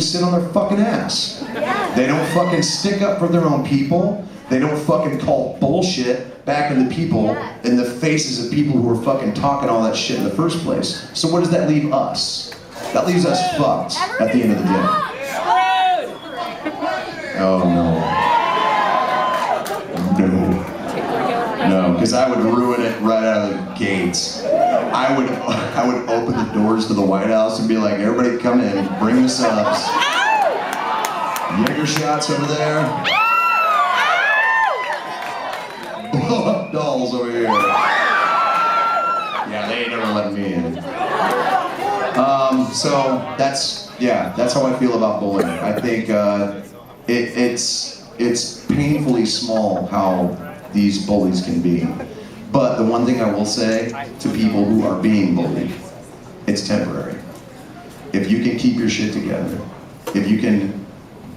sit on their fucking ass. They don't fucking stick up for their own people. They don't fucking call bullshit back in the people, in the faces of people who are fucking talking all that shit in the first place. So where does that leave us? That leaves us fucked at the end of the day. Oh no. No, because I would ruin it right out of the gates. I would open the doors to the White House and be like, everybody come in, bring the subs. Jaeger shots over there. Blow up dolls over here. Yeah, they ain't never letting me in. So that's how I feel about bullying. I think it's painfully small how these bullies can be. But the one thing I will say to people who are being bullied, it's temporary. If you can keep your shit together, if you can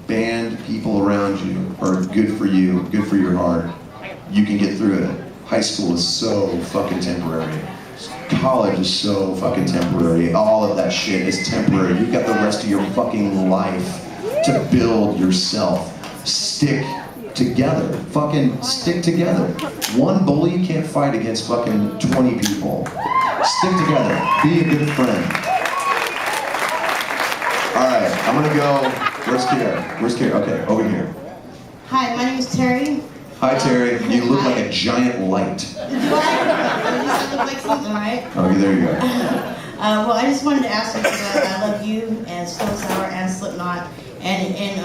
band people around you who are good for you, good for your heart, you can get through it. High school is so fucking temporary. College is so fucking temporary. All of that shit is temporary. You've got the rest of your fucking life to build yourself. Stick together. Fucking stick together. One bully can't fight against fucking 20 people. Stick together. Be a good friend. Alright, I'm gonna go. Where's Kara? Where's Kara? Okay, over here. Hi, my name is Terry. Hi Terry, you look like a giant light. Do I look like something, right? Okay, there you go. Well, I just wanted to ask you because I love you and Stone Sour and Slipknot, and in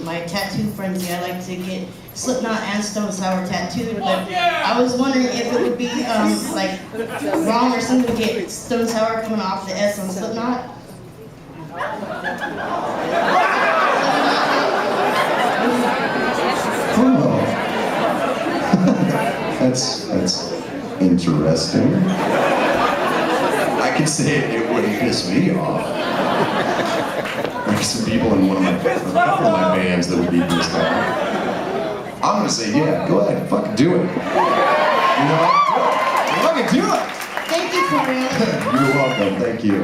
my tattoo frenzy, I like to get Slipknot and Stone Sour tattooed. But I was wondering if it would be like wrong or something to get Stone Sour coming off the S on Slipknot. Oh. That's interesting. I can say it wouldn't piss me off. There's some people in a couple of my bands that would be pissed off. I'm gonna say, yeah, go ahead, fucking do it. You know what? Fucking do it! Thank you, Corey. You're welcome, thank you.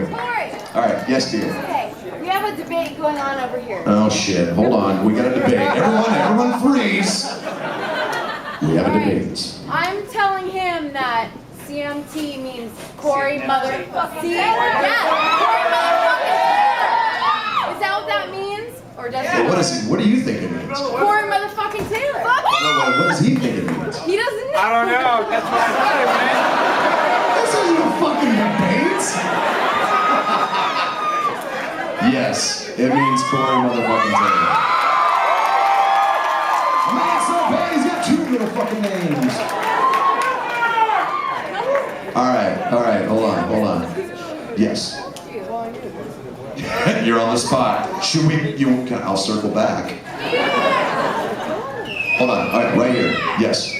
Alright, yes dear. Okay, we have a debate going on over here. Oh shit, hold on, we got a debate. Everyone freeze! We have a debate. I'm telling him that CMT means Corey motherfucking Taylor. Yeah, Corey motherfucking Taylor. Is that what that means? Or does it? What do you think it means? Corey motherfucking Taylor. What does he think it means? He doesn't know. I don't know. That's what I thought it meant. This isn't a fucking debate! Yes, it means Corey motherfucking Taylor. A man so bad he's got two little fucking names. Alright, hold on. Yes. You're on the spot. Should we, I'll circle back. Hold on, alright, right here, yes.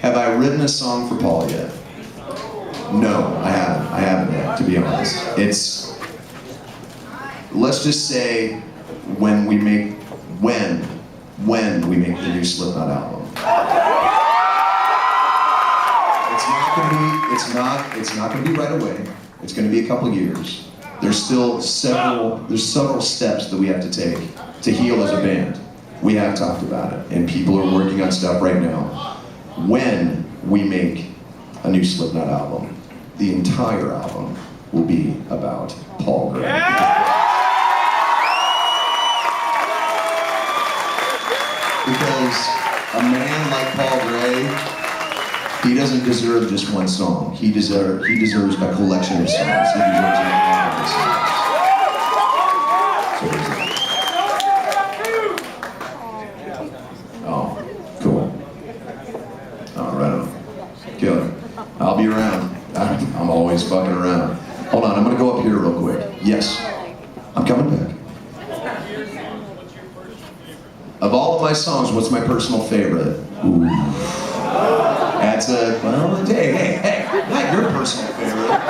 Have I written a song for Paul yet? No, I haven't yet, to be honest. Let's just say when we make the new Slipknot album. It's not gonna be right away. It's gonna be a couple years. There's still several steps that we have to take to heal as a band. We have talked about it, and people are working on stuff right now. When we make a new Slipknot album, the entire album will be about Paul Gray. Because a man like Paul Gray, he doesn't deserve just one song. He deserves a collection of songs. He deserves a lot of songs. Oh, cool. Oh, right on. Killer. I'll be around. I'm always fucking around. Hold on, I'm gonna go up here real quick. Yes, I'm coming back. Of all of my songs, what's my personal favorite? Ooh. That's hey, not your personal favorite.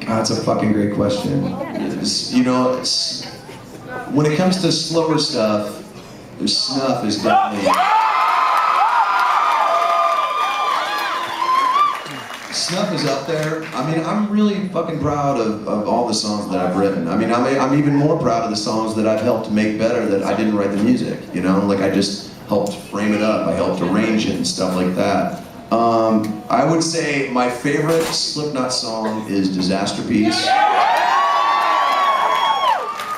That's a fucking great question. When it comes to slower stuff, Snuff is definitely Snuff is up there. I mean, I'm really fucking proud of all the songs that I've written. I mean, I'm even more proud of the songs that I've helped make better that I didn't write the music, you know? Like, I just helped frame it up, I helped arrange it and stuff like that. I would say my favorite Slipknot song is Disaster Piece.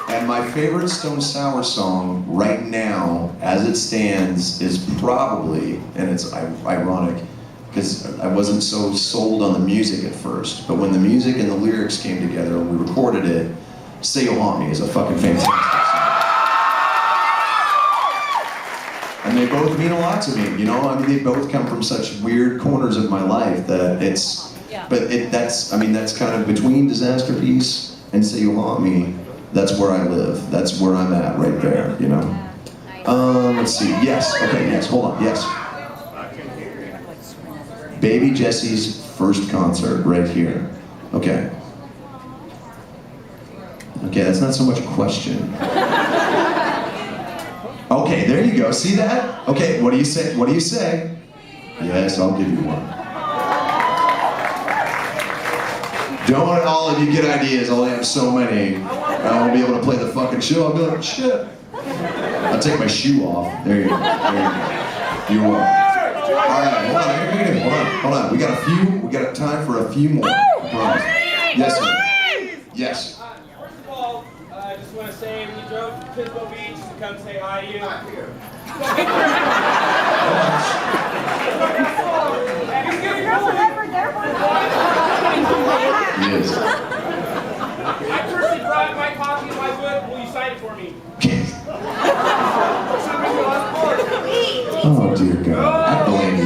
And my favorite Stone Sour song right now, as it stands, is probably, and it's ironic, because I wasn't so sold on the music at first, but when the music and the lyrics came together and we recorded it, Say You'll Haunt Me is a fucking fantastic song. And they both mean a lot to me, you know? I mean, they both come from such weird corners of my life that it's, that's kind of between Disaster Piece and Say You'll Haunt Me, that's where I live. That's where I'm at right there, you know? Let's see, yes, okay, yes, hold on, yes. Baby Jessie's first concert right here. Okay. Okay, that's not so much a question. Okay, there you go. See that? Okay, what do you say? What do you say? Yes, I'll give you one. Don't all of you get ideas. I'll have so many. I won't be able to play the fucking show. I'll be like, shit. I'll take my shoe off. There you go. There you go. You're welcome. Alright, hold on. We got time for a few more. Yes, sir. Yes. First of all, I just want to say we drove to Pismo Beach to come say hi to you. Yes. I personally brought my copy of my book. Will you sign it for me? Oh dear God, I blame you.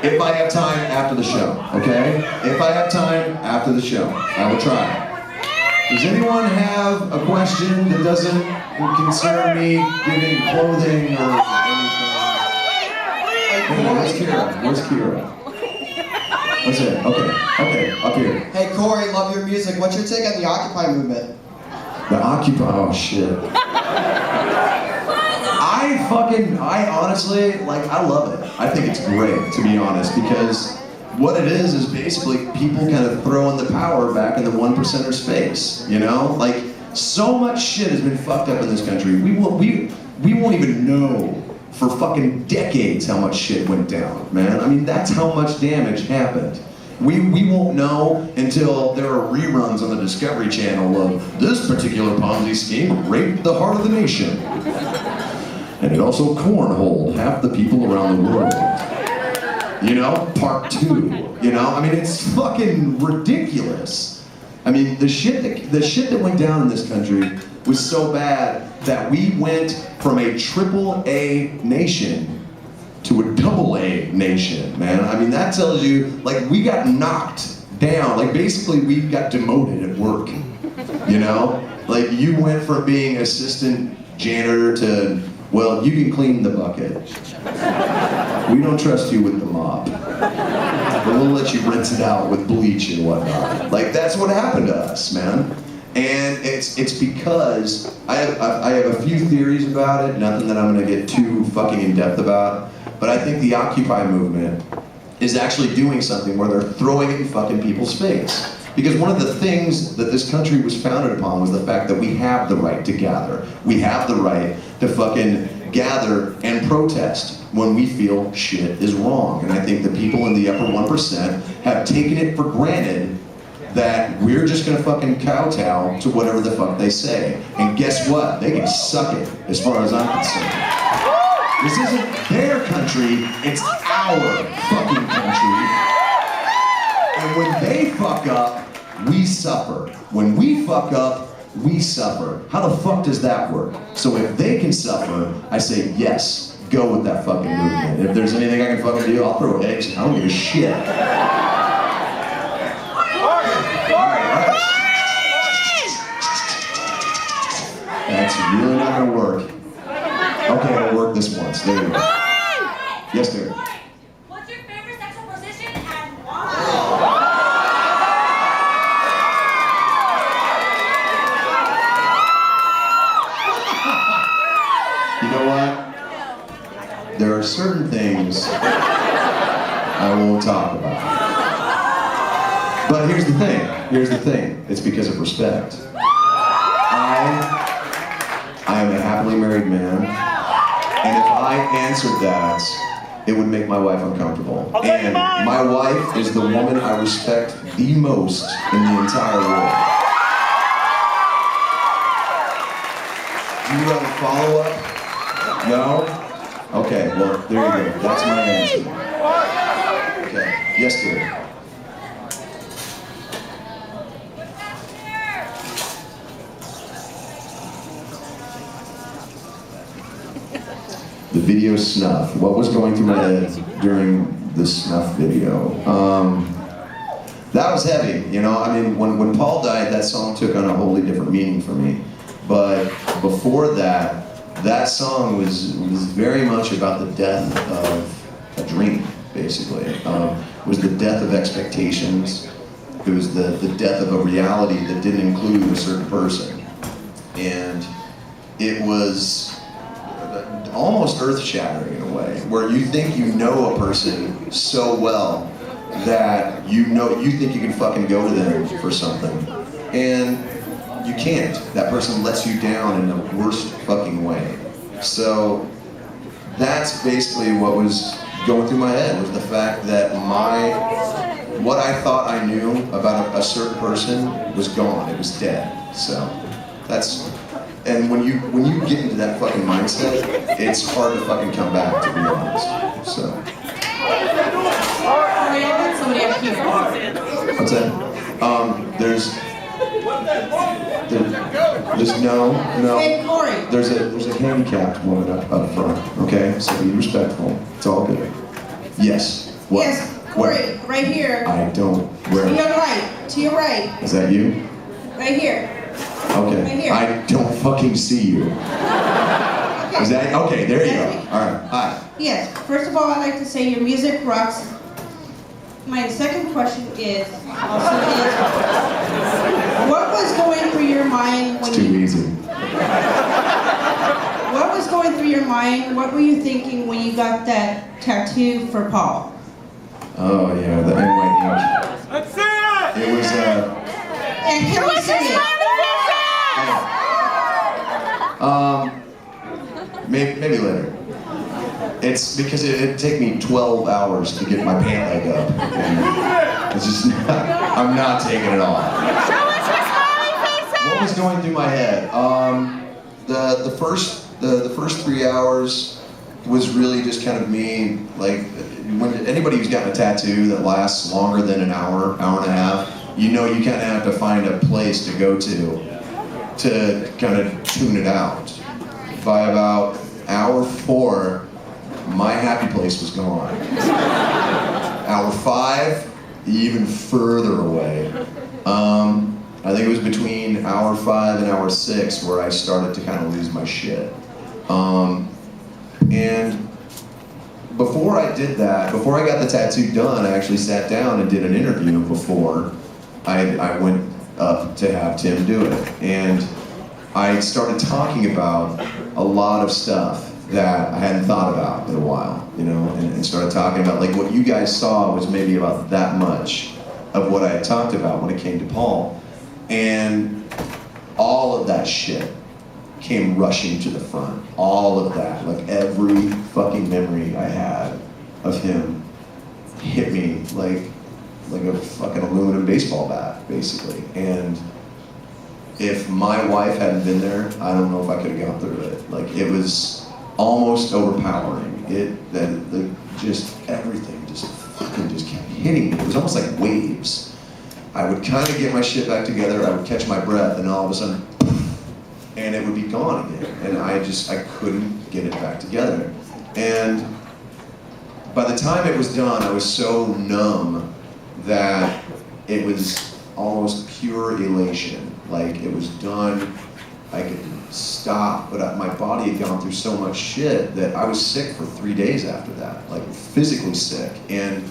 If I have time after the show, okay? If I have time after the show, I will try. Does anyone have a question that doesn't concern me giving clothing or anything? Where's Kira? Where's Kira? What's it? Okay, up here. Hey Corey, love your music. What's your take on the Occupy movement? The Occupy, oh shit. I honestly, like, I love it. I think it's great, to be honest, because what it is basically people kind of throwing the power back in the 1%ers' face, you know? Like, so much shit has been fucked up in this country. We won't even know for fucking decades how much shit went down, man. I mean, that's how much damage happened. We won't know until there are reruns on the Discovery Channel of this particular Ponzi scheme raped the heart of the nation. And it also cornholed half the people around the world. You know, part 2. You know, I mean, it's fucking ridiculous. I mean, the shit that went down in this country was so bad that we went from a AAA nation to a AA nation, man. I mean, that tells you, like, we got knocked down. Like, basically, we got demoted at work, you know? Like, you went from being assistant janitor to, well, you can clean the bucket. We don't trust you with the mop. But we'll let you rinse it out with bleach and whatnot. Like, that's what happened to us, man. And it's because, I have a few theories about it, nothing that I'm gonna get too fucking in-depth about, but I think the Occupy movement is actually doing something where they're throwing it in fucking people's face. Because one of the things that this country was founded upon was the fact that we have the right to gather. We have the right to fucking gather and protest when we feel shit is wrong. And I think the people in the upper 1% have taken it for granted that we're just gonna fucking kowtow to whatever the fuck they say. And guess what? They can suck it, as far as I'm concerned. This isn't their country, it's our fucking country. And when they fuck up, we suffer. When we fuck up, we suffer. How the fuck does that work? So if they can suffer, I say yes, go with that fucking movement. If there's anything I can fucking do, I'll throw eggs. I don't give a shit. That's really not gonna work. Okay, it'll work this once. There you go. Yes, dear. What's your favorite sexual position and why? You know what? There are certain things I I won't talk about it. But here's the thing, it's because of respect. I am a happily married man, and if I answered that, it would make my wife uncomfortable. And my wife is the woman I respect the most in the entire world. Do you have a follow-up? No? Okay, well, there you go. That's my answer. Okay, yes, dear. The video Snuff. What was going through my head during the Snuff video? That was heavy, you know? I mean, when Paul died, that song took on a wholly different meaning for me. But before that, that song was very much about the death of a dream, basically. It was the death of expectations. It was the death of a reality that didn't include a certain person. And it was almost earth-shattering in a way, where you think you know a person so well that you think you can fucking go to them for something, and you can't. That person lets you down in the worst fucking way. So that's basically what was going through my head, was the fact that what I thought I knew about a certain person was gone. It was dead. So that's. And when you get into that fucking mindset, it's hard to fucking come back, to be honest. So. Somebody up here. What's that? There's no. Hey, Corey. There's a handicapped woman up front. Okay, so be respectful. It's all good. Yes. What? Yes, Corey, right here. I don't. Where? To your right. To your right. Is that you? Right here. Okay. Right here. I don't fucking see you. Okay. Is that okay? There you go. All right. Hi. Yes. First of all, I'd like to say your music rocks. My second question is what was going through your mind when It's too easy. What was going through your mind? What were you thinking when you got that tattoo for Paul? Oh yeah, the NY ink. Let's see it! It was And can we see it? Maybe later. It's because it'd take me 12 hours to get my pant leg up. And it's just I'm not taking it off. What was going through my head? The first 3 hours was really just kind of me, like, when anybody who's gotten a tattoo that lasts longer than an hour, hour and a half, you know you kind of have to find a place to go to kind of tune it out. By about hour 4, my happy place was gone. Hour 5, even further away. I think it was between hour 5 and hour 6 where I started to kind of lose my shit. And before I did that, before I got the tattoo done, I actually sat down and did an interview before I went up to have Tim do it. And I started talking about a lot of stuff that I hadn't thought about in a while, you know, and started talking about, like, what you guys saw was maybe about that much of what I had talked about when it came to Paul. And all of that shit came rushing to the front. All of that, like every fucking memory I had of him hit me like a fucking aluminum baseball bat, basically. And if my wife hadn't been there, I don't know if I could have gone through it. Like, it was almost overpowering. Just everything just fucking just kept hitting me. It was almost like waves. I would kind of get my shit back together, I would catch my breath, and all of a sudden, and it would be gone again. And I couldn't get it back together. And by the time it was done, I was so numb that it was almost pure elation. Like, it was done, I could stop, but my body had gone through so much shit that I was sick for 3 days after that, like physically sick. And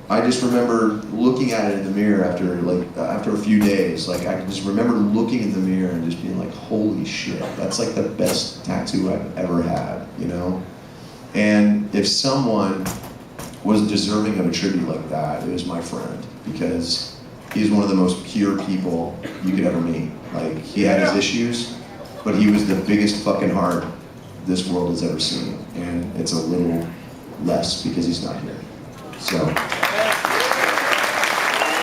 I just remember looking at it in the mirror after a few days. Like, I just remember looking in the mirror and just being like, holy shit, that's like the best tattoo I've ever had, you know? And if someone was deserving of a tribute like that, it was my friend, because he's one of the most pure people you could ever meet. Like, he had his issues, but he was the biggest fucking heart this world has ever seen. And it's a little less because he's not here. So.